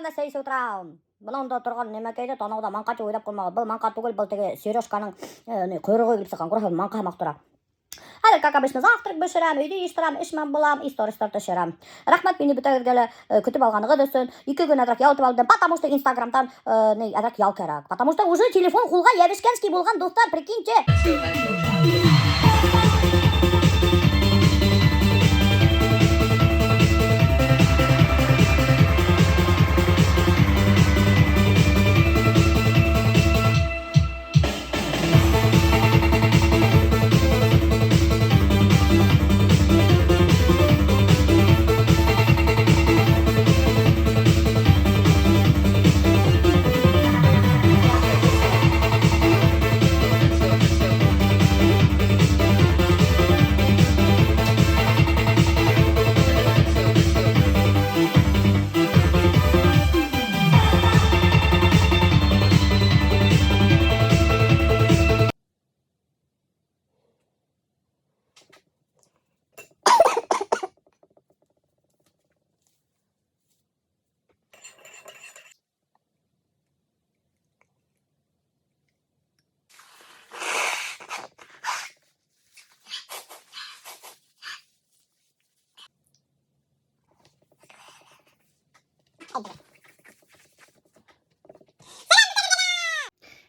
на 6 утра. Мынанда тұрған немекейді танауда манқаты ойлап қоймаған. Бұл манқа түгіл, бұл теге Сережканың құйрығы келіп саққан құрған манқа хамақ тұра. Hadi как обычно завтрак пішірем, үйде ештірем, ішмем болам, истористарды шерем. Рахмат мені бітіргелі күтіп алғанығы дөсін. 2 күн әдірек яутып алдым, потому что Инстаграмдан әдірек ял керек. Потому что уже телефон құлға ебішкенский болған достар, прикиньте.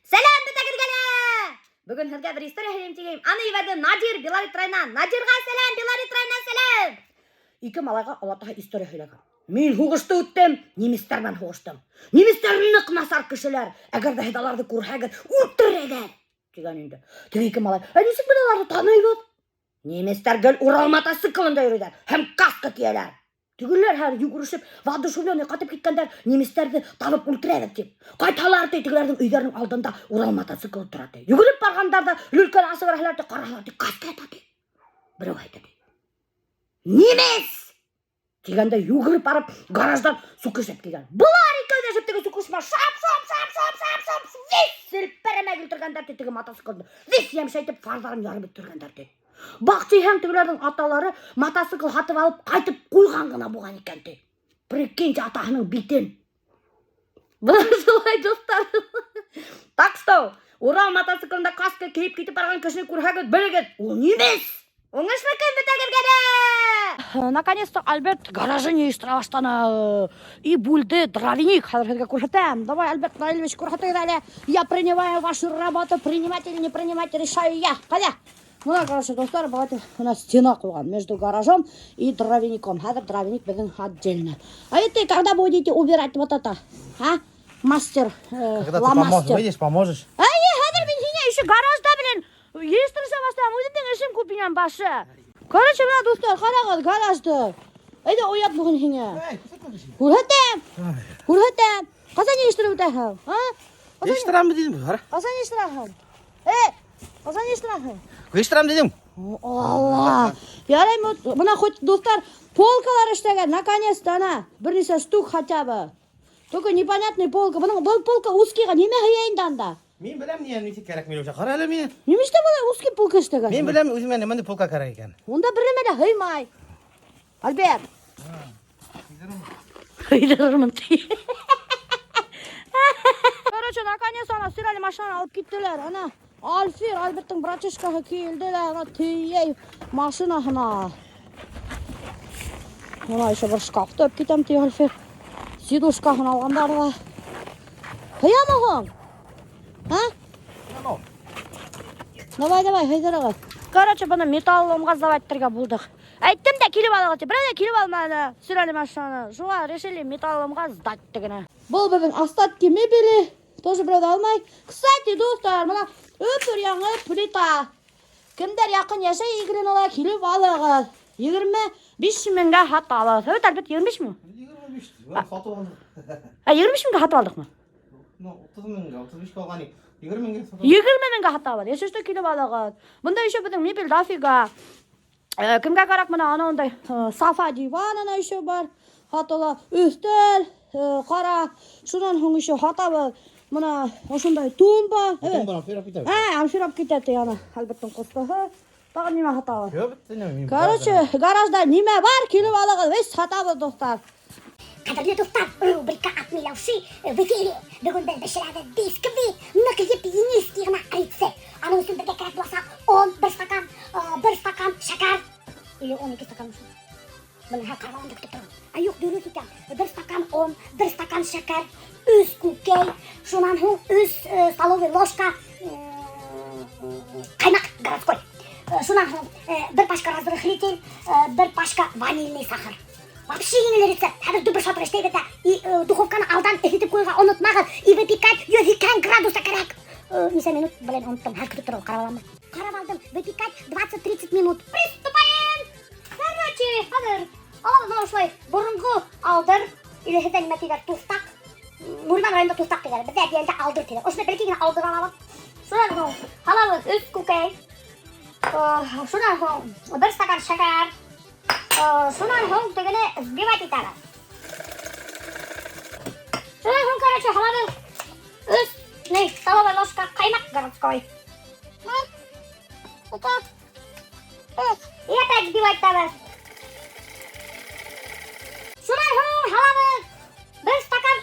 Selam bitakirgele. Bugün sizge bir история söyleyeyim çekeyim. Anı verdi Nadir Bilavitray'dan. Nadir'ga selam, Bilavitray'dan selam. İki malayga Allah'a история söyleyeceğim. Men huğuştu öttüm, Nemislerden huğuştum. Nemislerin nıkmasar kişiler. Eğer de hedalarda kurhaget, urttur eder. Digen indi. Tüge iki malay, nesik bilalardı tanıyıbıd? Nemisler göl Uralmata sıkılında yürüder. Hem kaskı kiyeler. Tügüller her yuguruşup, vadışuvlığını katıp gitkenler Nemislerdi tanıp ultıraydık deyip. Kaytalar tügülerдің үйдерінің алдында Уралмата sıkılıp тұрады. Yügürüp bargandarda lülken asıverhlerde karalardı kaskı aytadı. Бірі айтады. Nemis! Дегенде yügürüp барып гараждан су көшеп келген. Бұлар екеуіне жептегі су көшіп шап. Вес сілпіріме келтіргендер тетігі мата sıkılды. Вес емшайтып фардарын ярып өттіргендер деді. Бақчихан түгілердің аталары мотоцикл хатып алып қайтып қойған ғана болған екен де. Прикиньте атағының битен. Бұлар солай достар. Так что, Урал мотоциклында каска кейіп кетіп барған кішіне көрхәгет білігет. Ол немес. Оңыш мекен бітәгергені. Наконец-то Альберт гаражы не штрафштаны. И бульды дровяник. Хәдірге көрсетем. Давай, Альберт Наильевич, көрсетем әлі. Я принимаю вашу работу. Принимать или не принимать, решаю я. Қаля. Ну, короче, достар, давайте у нас стена кулган между гаражом и дровяником. Хәдір дровяник біздің отдельно. А это когда будете убирать вот это? А? Мастер, Когда ломастер. ты выйдешь, поможешь? Хәдір мен сене еще гаражда, блин. Естірсе бастам, өзімден ішім көпінен башы. Короче, мына достар, қарағыз гаражды. Айда оят бұғын сене. Көрсетем. Қасан естіріп өтәхім? Естірам дедім. Қасан естірәхім? Қасан естірәхім? Естірам дедім. Алла. Ярай, мына хоть достар, полкалар іштеген, наконец-то ана. Бірнесе штук хотя бы. Только непонятный полка. Бұл полка узкийға неме хаяйында анда? Мен білем не несі керек мен уже. Қара әлі мен. Немеште бұлай узкий полка іштеген? Мен білем өзіме немende полка керек екен. Онда бірімеді хаймай. Альберт. Хыйдырырмын. Короче, наконец ана стиральный машина алып кеттілер. Ана Альфир, Альберттің братишкаға келділер. Ана тейей машинасына. Ана еще бір шкафты өп кетем тей Альфир. Сидушкасын алғандарға. Хыямығың? А? Давай, хайдырығы. Короче, бұны металл ломғаздавайттырға бұлдық. Айттым да келіп алығы те, бірақ келіп алмады стиральный машинаны. Жуа решили металл ломғаздать дегені. Бұл бүгін остатки мебели. Тоже біреуді алмай. Кстати, достар, мына өпір яңы плита. Кімдер яқын яша егірін ола келіп алығы. 25 мыңға хат алығы. Сөйт әлбет 25 мың? 25 мыңға хат алдық ма? 30 мыңға, 35 қалғаны. 20 мыңға хат алығы. Ешешті келіп алығы. Бұнда еще біздің мебель дафига. Кімге қарақ мына анауындай сафа диван ана еще бар. Хатала үстел, қара. Шынан хоң еще хатабы. Мына осындай тумба. Тумбаны ферап кетеді. Ферап кетеді яна. Әлбеттің қостығы. Тағы неме хатабы. Көп бітті неме. Короче, гаражда неме бар келіп алығы. Весь хатабы достар. Қадірлі достар, рубрика «От Милявши» в эфире. Бүгін біз пішіреді бисквит, нұқиып енескі ғына рецепт. Аның үстін бірге керек болса, 1 стакан шакар. Или 12 стакан ұшын. Бұны қарғалымды күтіп тұрмын. Айық, дөріс екен. 1 стакан 1 стакан шакар, 3 көкей, шунан хуң 3 столовый ложка қаймақ городской. Шунан хуң 1 пачка разрыхлитель, 1 пачка ванильный сахар. Вообще еңелі рецепт. Әдір дүбір шатыр іштейді де. И духовканы алдан ехетіп қойға ұнытмағын. И выпекать 100 градуса керек. Несе минут, блин, ұныттым. Әр күтіп тұрып қарап аламын. Қарап алдым. Выпекать 20-30 минут. Приступаем! Короче, адыр. Алау осылай бұрынғы алдыр. Или хеден мәтейдер тұстақ. Нұрман районда тұстақ дегер. Бізде әдейелді алдыр дегер. Осыны бірекегіне алдыр алабыз. Шынан соң халабыз 3 көкей. Шынан соң 1 стакан шакар. Шунан хоң дегені взбивать етеді. Шунан хоң, короче, халабыз 3 столовая ложка қаймақ городской. И опять взбивать етеді. Шунан хоң, халабыз 1 стакан.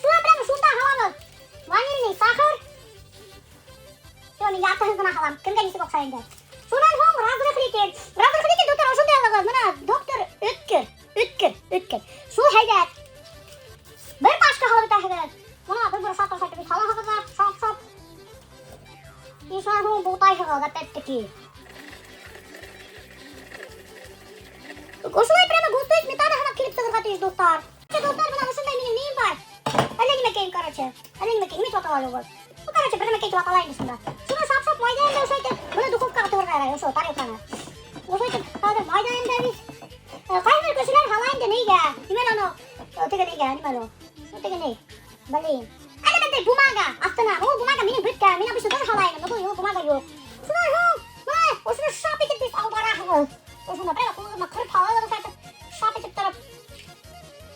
Шунан прямо шунда халабыз ванильный сахар. Мен аты ғана халам. Кімге несі көксайынды. Шунан хоң разрыхлитель. Разрыхлитель доктор ошондай алығыз. Мына доктор өткір. Шул хайдат. 1 пачка халабы тәхідер. Мына бір шатыр шатыр бит халағыздар. Шап. И шунан хоң бұғтай хығыз. Опять-таки. Ошолай прямо густой сметана ғана келіп сығырға түйіз достар. Достар, мына ошондай менің нейім бар. Әлеңіме кейім, короче. Әлеңіме кейім. Мет оталай олғыз. Короче, біріме кейтіп аталайын шында. Шуны шап майдайында ошайтып, бұны духовкаға тұрға әрай, ошо тарелканы. Ошайтып, қазір майдайында біз. Қаймыр көшілер халайында нейге? Немел оны, теге нейге, немел о? Теге ней? Білейін. Әлі бәндай бумага, астына. Ол бумага менің бүтті, мен обычно тоже халайын, но бұл бумага жоқ. Шунай хоң, май, ошыны шап етіп біз алдарағыз. Ошында прямо қолығына қырып халайын ошайтып, шап етіп тұрып.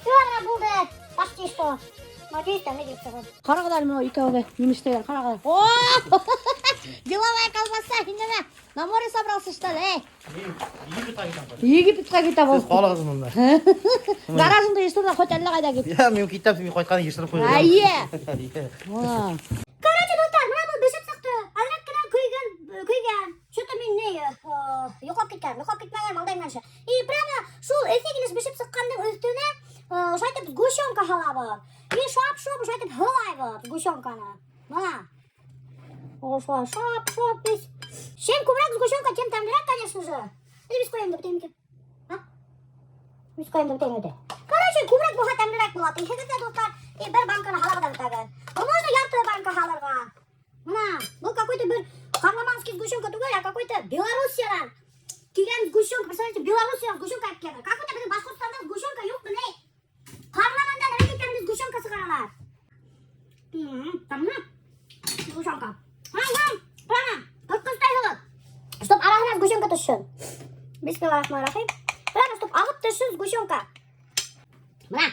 Сүйарына болды, почти что. Қарағыдар мұны екеуге немістегер, қарағыдар. Деловая колбаса, индеме. На море собрался, что ли, Египетқа кетіп ол. Сіз қалығыз мұнда. Гаражыңды естірді, хотелі қайда кет. Мен кетіп, сен қойтқаны ешіріп қойды. Короче, достар, мына бұл бішіп сықты. Азырақ кінен күйген. Что-то мен не, yo'qolib ketmagan maldaymanшы. И прямо шул эфегіліс бішіп сыққандың үстіне ошайтып сгущенка халабы. И шап ошайтып хылайбы сгущенканы. Мына. Ошылай шап біз. Чем көбірек сгущенка, тем тәмдірек, конечно же. Или біз қойымды бітеймеке? Біз қойымды бітеймеде. Короче, көбірек бұға тәмдірек болады. Хекетте достар, бір банканы халабыдан бітәген. Можно ярты банка халарға. Мына, бұл какой-то бір Харламанский сгущенка түгел, а какой-то Белоруссиядан келген сгущенка. Представляете, Белоруссиядан сгущенка алып келген. Как будто біздің Башқұртстанда сгущенка жоқ, білмей. Харламандан әрекеттерінде сгущенка сығаралар. Тамна? Сгущенка. Прямо, қырқыстай ғылып. Чтоб арасына сгущенка түшін. Бисмиллахиррахманиррахим. Прямо, чтоб ағып түшін сгущенка. Мына,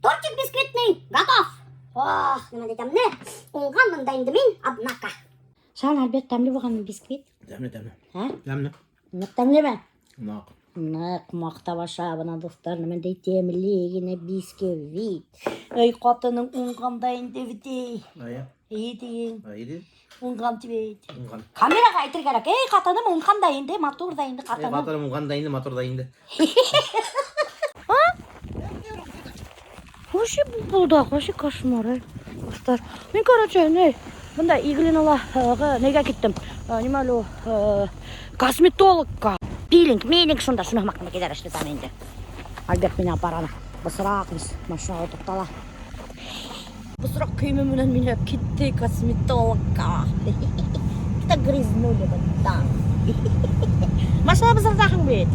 тортик бисквитный готов. Ох, нема детем, не? Оңған мындайынды мен, однако. Шан әлбет тәмлі болғанын бисквит. Тәмлі. Тәмлі ме? Нақ. Нақ мақтабаша бұна достар, немендей темлегіне бисквит. Ой, қатының оңғандайынды бітей. Дейін. Оңған тібейді. Камераға айтыр керек. Ей, қатыным оңғандайынды, матурдайынды қатыным. Қатыным оңғандайынды, матурдайынды. Қоши кошмар, достар. Мен, короче, не, бұнда Игіліналаға неге кеттім. Немәлі, косметологқа. Пилинг, шунда, шуны мақтыма кедер ішті тәменді. Альберт мені апараны. Бұсырақ біз машинаға тоқтала. Бұсырақ күймі мүнен мені кетті косметологқа. Кіта грызнули бұнда. Машина бұсырдақың бет.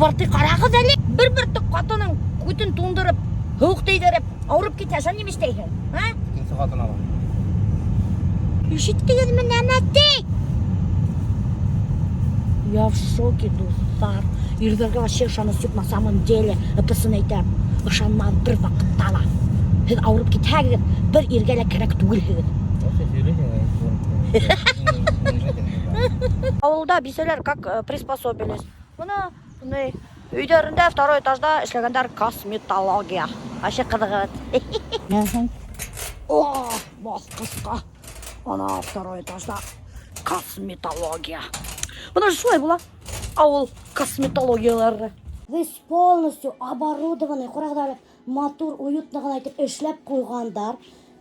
Барты қарақыз әлі. Бір-бірді қатының көтін туындырып, хөқ дейдіріп, ауырып кетесен неместейді. Кеңсі қатын алам. Үшітті едімін әмәтті. Я в шоке, достар. Ирдерге вообще ышанысып на самом деле ыпысын айтам. Ышанман бір вақыттала. Ауырып кетәгін бір иргелі керек түгіл хігін. Ауылда бисөлер как приспособились. Бұны Өйдерінде второй этажда эшләгәндәр косметология. Ашы кызыгып. О, баскычка. Ана второй этажда косметология. Бuna шулай була. Авыл косметологиялары. Весь полностью оборудованный, курагдар мотор уютныгын айтып эшләп куйгандар.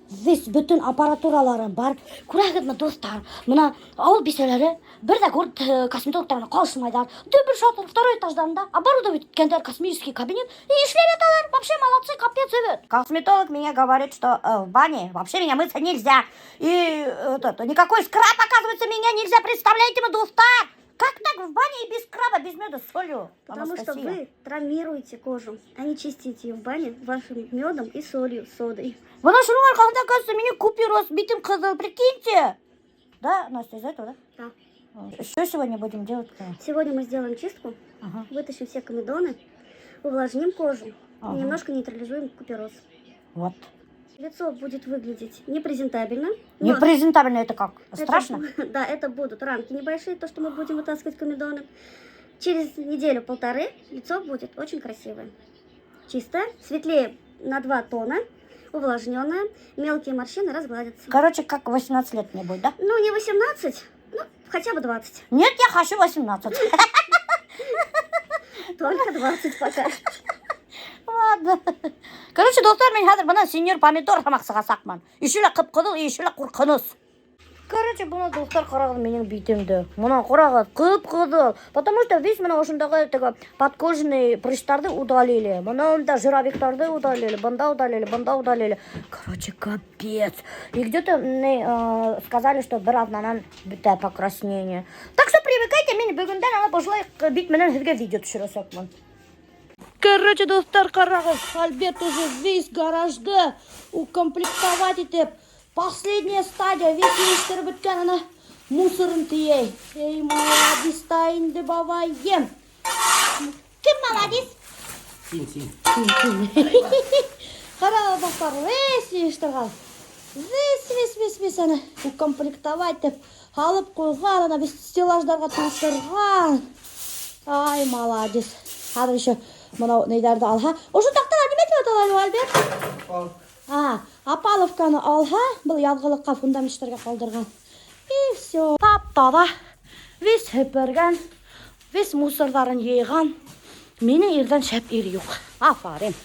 Весь bütün аппаратуралары бар. Күрәгезме, достар? Мына авыл бисәләре бер дә гурт косметологтарына калышмайдар. Дүбер шатыр второй этаждарында оборудовать иткәндәр косметический кабинет и эшләп яталар. Вообще молодцы, капец ивет. Косметолог мне говорит, что в бане вообще меня мыться нельзя. И никакой скраб, оказывается, меня нельзя. Представляете, мы, достар? Как так в бане и без скраба, без меда с солью? Потому что вы травмируете кожу, а не чистите ее в бане вашим медом и солью, содой. Вона шунun аркасында, оказывается, меня купюрос битым кызыл, прикиньте. Да, Настя, из этого, да? Да. Что сегодня будем делать? Сегодня мы сделаем чистку, вытащим все комедоны, увлажним кожу и немножко нейтрализуем купероз. Вот. Лицо будет выглядеть непрезентабельно. но Непрезентабельно это как? Страшно? Да, это будут рамки небольшие, то, что мы будем вытаскивать комедоны. Через неделю-полторы лицо будет очень красивое. Чистое, светлее на 2 тона, увлажненное, мелкие морщины разгладятся. Короче, как 18 лет мне будет, да? Ну, не 18, ну, хотя бы 20. Нет, я хочу 18. Только 20 пока. Ладно. Короче, достар, мен хәзер бына сеньор помидор тамақсыға сақман. Ишілі қып-қыдыл, ишілі қурқыныз. Короче, бұны достар қарағыз менің битімді. Мұна қарағыз қып-қыдыл. Потому что весь мына ошындағы подкожный прыштарды удалили. Мұнда жировиктарды удалили, бында удалили. Короче, капец. И где-то сказали, что бір азнанан бітә покраснение. Так что привыкайте, мен бүгінден ана бұжылай бит менен сізге видео түшіресекмін. Короче, достар, қарағыз, Альберт уже весь гаражды укомплектовать етіп. Последняя стадия, весь ештеріп біткен, ана мусорын тией. Эй, молодец, тайынды бабайым. Кім молодец? Син. Қарағыз, достар, весь ештерғал. Весь, ана укомплектовать етіп. Алып қойған, ана біз стеллаждарға тасырған. Ай, молодец. Қазір еще мынау нейдарды алға. Ошы тақтан неметіп аталады, Альберт? Апаловканы алға, бұл ядғылыққа фундаменттерге қалдырған. И все. Таптада. Весь хөпірген, весь мусордарын ейған. Менің ерден шәп ері жоқ. Афарин.